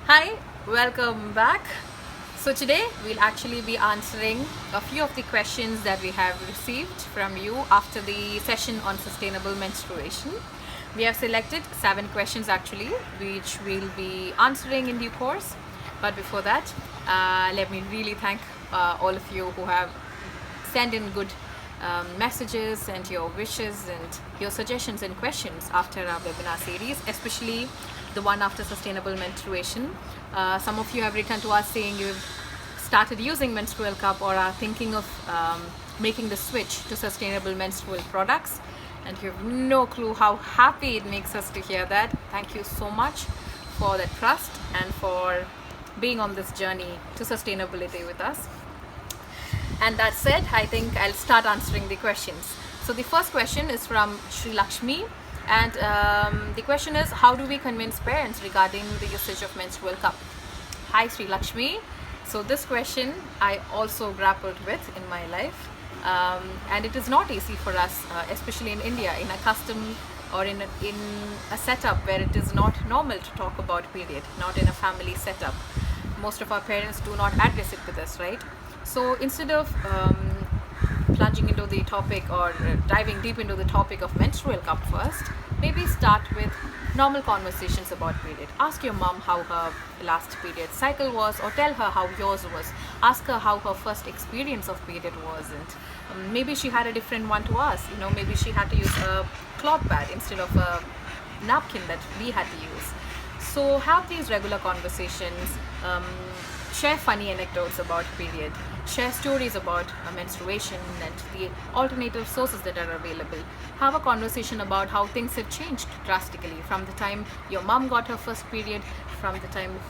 Hi, welcome back. So today we'll actually be answering a few of the questions that we have received from you after the session on sustainable menstruation. We have selected 7 questions actually, which we'll be answering in due course. But before that, let me really thank all of you who have sent in good messages and your wishes and your suggestions and questions after our webinar series, especially the one after sustainable menstruation. Some of you have written to us saying you've started using menstrual cup or are thinking of making the switch to sustainable menstrual products, and you have no clue how happy it makes us to hear that. Thank you so much for the trust and for being on this journey to sustainability with us. And that said, I think I'll start answering the questions. So the first question is from Sri Lakshmi, and the question is, how do we convince parents regarding the usage of menstrual cup? Hi Sri Lakshmi. So this question I also grappled with in my life, and it is not easy for us, especially in India, in a custom or in a setup where it is not normal to talk about period, not in a family setup. Most of our parents do not address it with us, right? So instead of plunging into the topic or diving deep into the topic of menstrual cup first, maybe start with normal conversations about period. Ask your mom how her last period cycle was, or tell her how yours was. Ask her how her first experience of period was, and maybe she had a different one to us. Maybe she had to use a cloth pad instead of a napkin that we had to use. So have these regular conversations. Share funny anecdotes about period, share stories about menstruation and the alternative sources that are available. Have a conversation about how things have changed drastically from the time your mom got her first period, from the time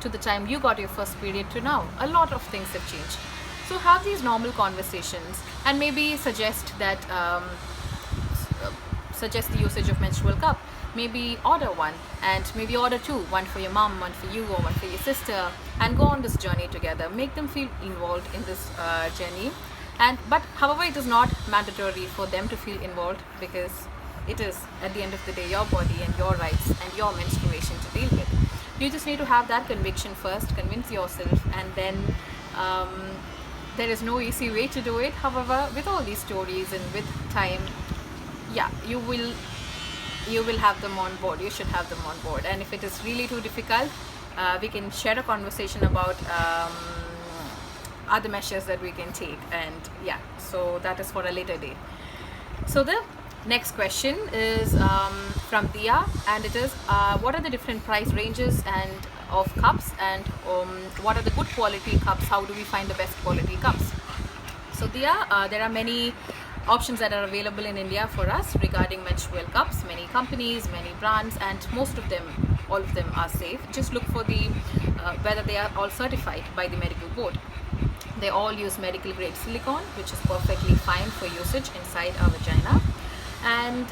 to the time you got your first period to now. A lot of things have changed. So have these normal conversations and maybe suggest the usage of menstrual cup. Maybe order one, and maybe order two, one for your mom, one for you, or one for your sister, and go on this journey together. Make them feel involved in this journey. But however, it is not mandatory for them to feel involved, because it is at the end of the day your body and your rights and your menstruation to deal with. You just need to have that conviction first, convince yourself, and then there is no easy way to do it. However, with all these stories and with time, yeah, you will have them on board. You should have them on board. And if it is really too difficult, we can share a conversation about other measures that we can take. And yeah, so that is for a later date. So the next question is from Dia, and it is, what are the different price ranges and of cups, and what are the good quality cups? How do we find the best quality cups? So Dia, there are many options that are available in India for us regarding menstrual cups. Many companies, many brands, and all of them are safe. Just look for the whether they are all certified by the medical board. They all use medical grade silicone, which is perfectly fine for usage inside our vagina. And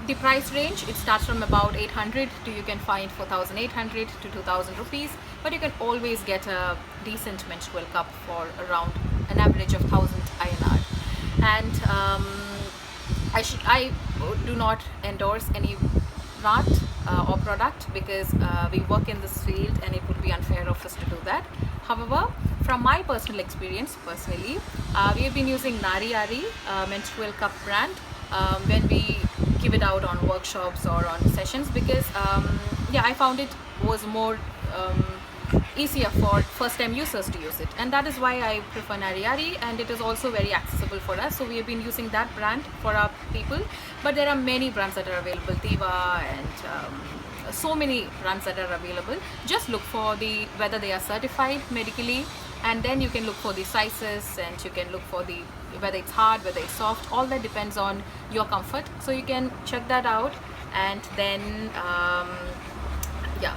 the price range, it starts from about 800 to, you can find 4,800 to 2,000 rupees, but you can always get a decent menstrual cup for around an average of 1,000 INR. And I do not endorse any brand or product, because we work in this field and it would be unfair of us to do that. However, from my personal experience, we have been using Nari Ari menstrual cup brand when we give it out on workshops or on sessions, because I found it was more easier for first time users to use it, and that is why I prefer Nari Ari, and it is also very accessible for us. So we have been using that brand for our people, but there are many brands that are available, Diva, and so many brands that are available. Just look for whether they are certified medically, and then you can look for the sizes, and you can look for whether it's hard, whether it's soft. All that depends on your comfort, so you can check that out and then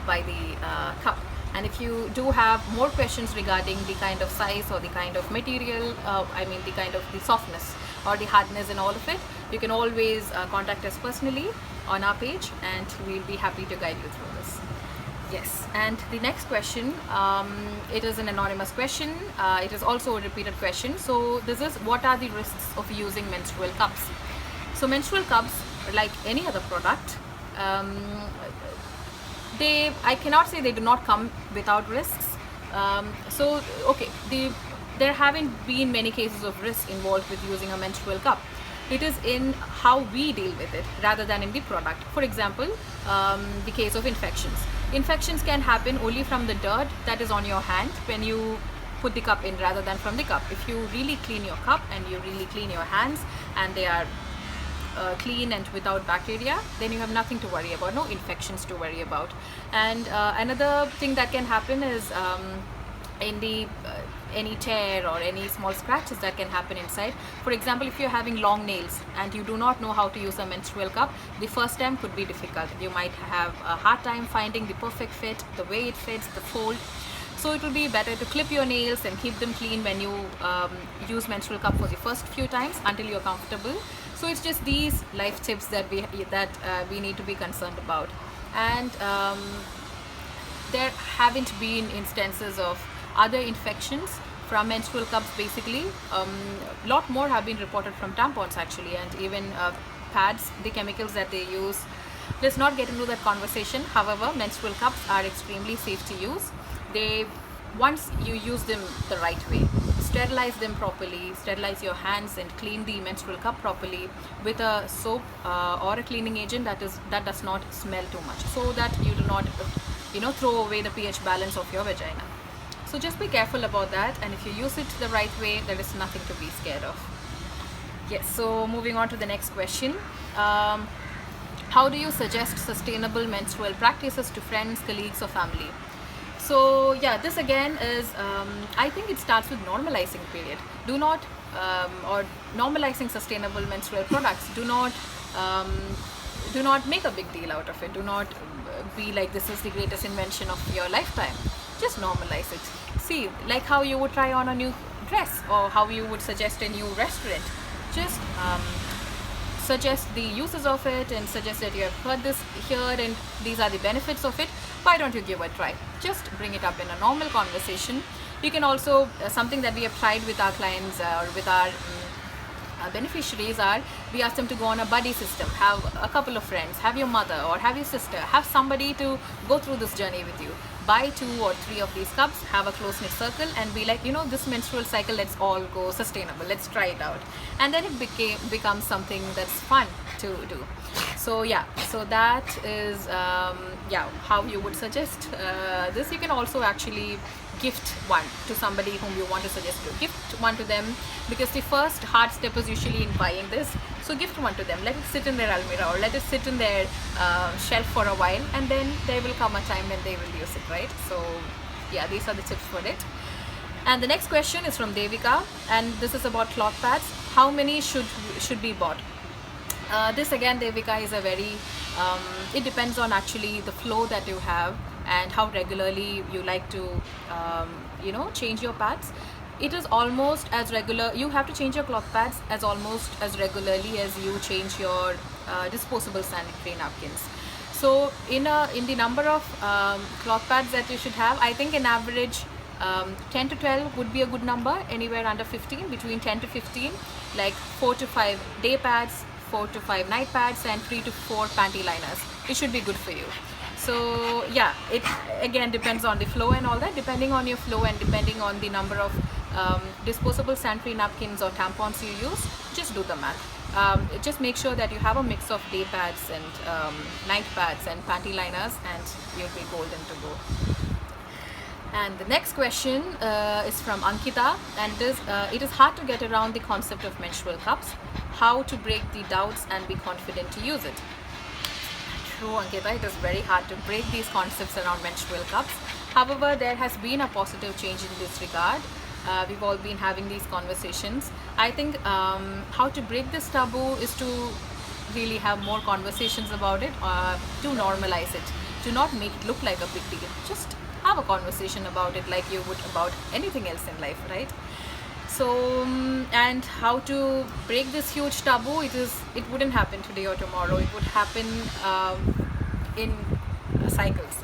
buy the cup. And if you do have more questions regarding the kind of size or the kind of material, the kind of the softness or the hardness and all of it, you can always contact us personally on our page, and we'll be happy to guide you through this. Yes, and the next question, it is an anonymous question. It is also a repeated question. So this is, what are the risks of using menstrual cups? So menstrual cups, like any other product, I cannot say they do not come without risks. So okay, there haven't been many cases of risk involved with using a menstrual cup. It is in how we deal with it rather than in the product. For example, the case of infections. Infections can happen only from the dirt that is on your hand when you put the cup in rather than from the cup. If you really clean your cup and you really clean your hands and they are clean and without bacteria, then you have nothing to worry about, no infections to worry about. And another thing that can happen is in the any tear or any small scratches that can happen inside. For example, if you're having long nails and you do not know how to use a menstrual cup, the first time could be difficult. You might have a hard time finding the perfect fit, the way it fits, the fold. So it will be better to clip your nails and keep them clean when you use menstrual cup for the first few times until you're comfortable. So it's just these life tips that we need to be concerned about. And there haven't been instances of other infections from menstrual cups. Basically, a lot more have been reported from tampons actually, and even pads, the chemicals that they use. Let's not get into that conversation. However, menstrual cups are extremely safe to use. Once you use them the right way, sterilize them properly, sterilize your hands and clean the menstrual cup properly with a soap or a cleaning agent that does not smell too much, so that you do not throw away the pH balance of your vagina. So just be careful about that, and if you use it the right way, there is nothing to be scared of. Yes, so moving on to the next question. How do you suggest sustainable menstrual practices to friends, colleagues or family? So yeah, this again is, I think it starts with normalizing period. Do not, or normalizing sustainable menstrual products. Do not make a big deal out of it. Do not be like this is the greatest invention of your lifetime. Just normalize it. See, like how you would try on a new dress or how you would suggest a new restaurant. Just suggest the uses of it and suggest that you have heard this here and these are the benefits of it. Why don't you give it a try? Just bring it up in a normal conversation. You can also, something that we have tried with our clients or with our beneficiaries are, we ask them to go on a buddy system. Have a couple of friends, have your mother or have your sister, have somebody to go through this journey with you. Buy 2 or 3 of these cups, have a close-knit circle and be like, this menstrual cycle, let's all go sustainable, let's try it out. And then it becomes something that's fun to do. So yeah, so that is how you would suggest this. You can also actually gift one to somebody whom you want to suggest to. Gift one to them, because the first hard step is usually in buying this. So gift one to them, let it sit in their almirah or let it sit in their shelf for a while, and then there will come a time when they will use it, right? So yeah, these are the tips for it. And the next question is from Devika, and this is about cloth pads. How many should be bought? This again, Devika, is a very it depends on actually the flow that you have and how regularly you like to change your pads. It is almost as regular. You have to change your cloth pads as almost as regularly as you change your disposable sanitary napkins. So in the number of cloth pads that you should have, I think an average 10 to 12 would be a good number. Anywhere under 15, between 10 to 15, like 4 to 5 day pads, 4 to 5 night pads and 3 to 4 panty liners. It should be good for you. So yeah, it again depends on the flow and all that. Depending on your flow and depending on the number of disposable sanitary napkins or tampons you use, just do the math. Just make sure that you have a mix of day pads and night pads and panty liners, and you'll be golden to go. And the next question is from Ankita, and it is hard to get around the concept of menstrual cups. How to break the doubts and be confident to use it? True, Ankita, it is very hard to break these concepts around menstrual cups. However, there has been a positive change in this regard. We've all been having these conversations. I think how to break this taboo is to really have more conversations about it, to normalize it. Do not make it look like a big deal. Just have a conversation about it like you would about anything else in life, right? So, and how to break this huge taboo, it wouldn't happen today or tomorrow. It would happen in cycles.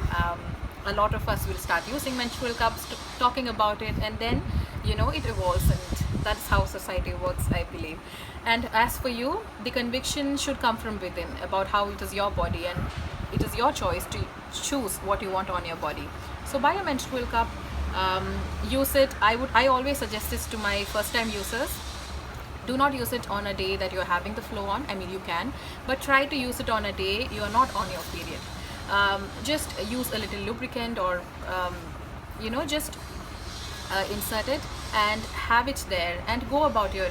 A lot of us will start using menstrual cups, talking about it, and then it evolves, and that's how society works, I believe. And as for you, the conviction should come from within about how it is your body and it is your choice to choose what you want on your body. So buy a menstrual cup, use it. I always suggest this to my first time users. Do not use it on a day that you're having the flow on. I mean, you can, but try to use it on a day you're not on your period. Just use a little lubricant, or just insert it and have it there, and go about your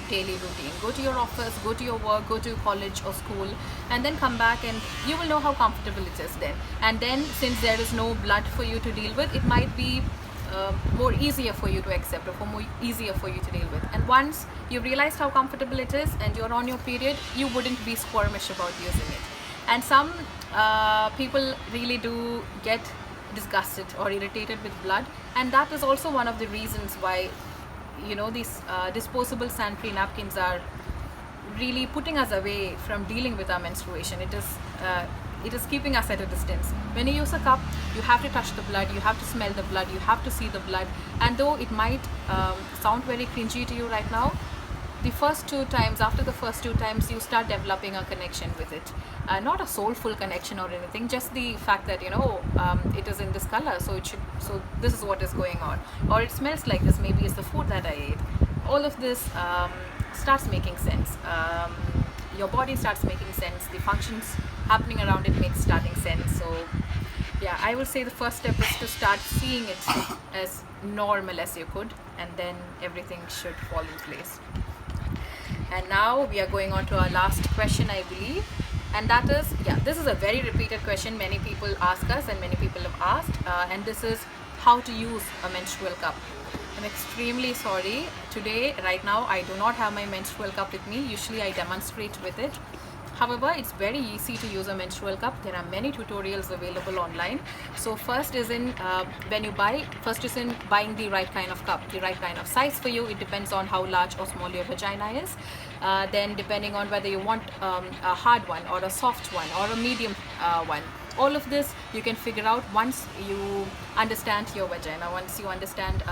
daily routine. Go to your office, go to your work, go to college or school, and then come back, and you will know how comfortable it is then. And then, since there is no blood for you to deal with, it might be more easier for you to accept, or more easier for you to deal with. And once you realized how comfortable it is and you're on your period, you wouldn't be squirmish about using it. And some people really do get disgusted or irritated with blood, and that is also one of the reasons why these disposable sanitary napkins are really putting us away from dealing with our menstruation. It is keeping us at a distance. When you use a cup, you have to touch the blood, you have to smell the blood, you have to see the blood. And though it might sound very cringy to you right now, after the first two times, you start developing a connection with it. Not a soulful connection or anything, just the fact that it is in this color, so this is what is going on, or it smells like this, maybe it's the food that I ate. All of this starts making sense. Your body starts making sense, the functions happening around it starting sense. So yeah, I would say the first step is to start seeing it as normal as you could, and then everything should fall in place. And now we are going on to our last question, I believe, and that is, this is a very repeated question. Many people ask us, and many people have asked, and this is how to use a menstrual cup. I'm extremely sorry. Today, right now, I do not have my menstrual cup with me. Usually I demonstrate with it. However, it's very easy to use a menstrual cup. There are many tutorials available online. So first is in buying the right kind of cup, the right kind of size for you. It depends on how large or small your vagina is. Then depending on whether you want a hard one or a soft one or a medium one. All of this you can figure out once you understand your vagina, once you understand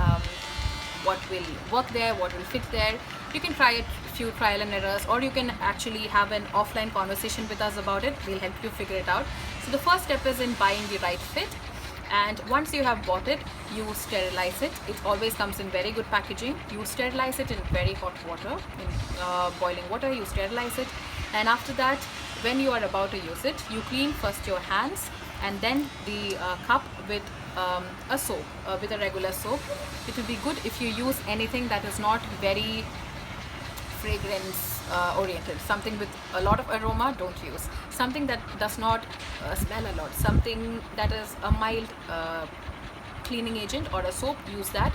what will work there, what will fit there. You can try a few trial and errors, or you can actually have an offline conversation with us about it. We'll help you figure it out. So the first step is in buying the right fit, and once you have bought it, you sterilize it. It always comes in very good packaging. You sterilize it in very hot water, in boiling water. You sterilize it, and after that, when you are about to use it, you clean first your hands and then the cup with a soap, with a regular soap. It will be good if you use anything that is not very fragrance oriented. Something with a lot of aroma, don't use. Something that does not smell a lot, something that is a mild cleaning agent or a soap, use that.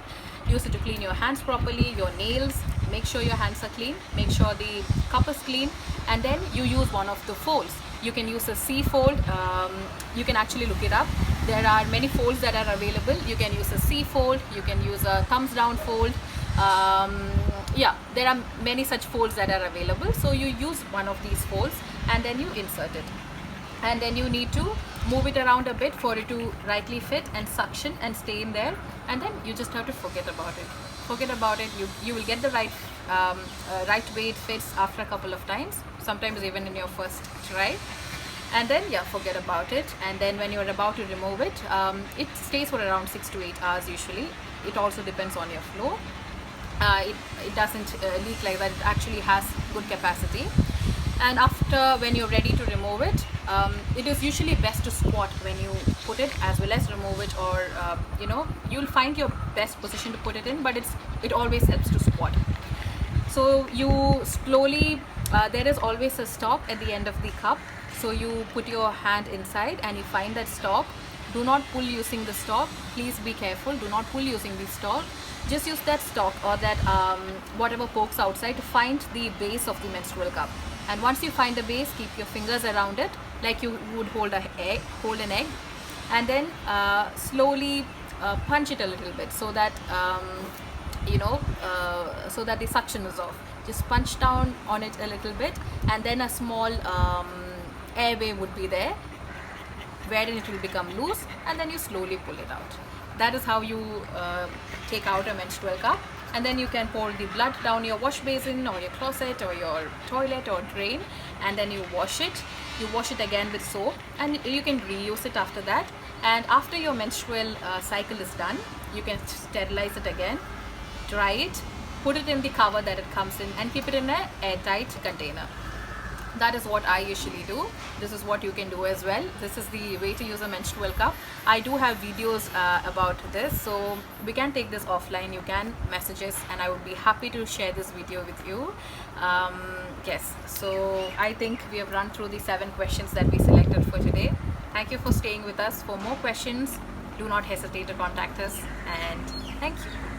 Use it to clean your hands properly, your nails. Make sure your hands are clean, make sure the cup is clean, and then you use one of the folds. You can use a C fold. You can actually look it up. There are many folds that are available. You can use a C fold, you can use a thumbs down fold. There are many such folds that are available. So you use one of these folds and then you insert it, and then you need to move it around a bit for it to rightly fit and suction and stay in there, and then you just have to forget about it. You will get the right way it fits after a couple of times, sometimes even in your first try, and then forget about it. And then when you're about to remove it, it stays for around 6 to 8 hours usually. It also depends on your flow. It doesn't leak like that. It actually has good capacity. And after, when you're ready to remove it, it is usually best to squat when you put it, as well as remove it, or you'll find your best position to put it in, but it always helps to squat. So you slowly, there is always a stop at the end of the cup, so you put your hand inside and you find that stop. Do not pull using the stop. Please be careful. Do not pull using the stop. Just use that stalk or that whatever pokes outside to find the base of the menstrual cup. And once you find the base, keep your fingers around it like you would hold an egg, and then slowly punch it a little bit so that so that the suction is off. Just punch down on it a little bit, and then a small airway would be there wherein it will become loose, and then you slowly pull it out. That is how you take out a menstrual cup. and then you can pour the blood down your wash basin or your closet or your toilet or drain, and then you wash it. You wash it again with soap, and you can reuse it after that. And after your menstrual cycle is done, you can sterilize it again, dry it, put it in the cover that it comes in, and keep it in an airtight container. That is what I usually do. This is what you can do as well. This is the way to use a menstrual cup. I do have videos about this, so we can take this offline. You can message us and I would be happy to share this video with you. Yes, so I think we have run through the 7 questions that we selected for today. Thank you for staying with us. For more questions, do not hesitate to contact us, and thank you.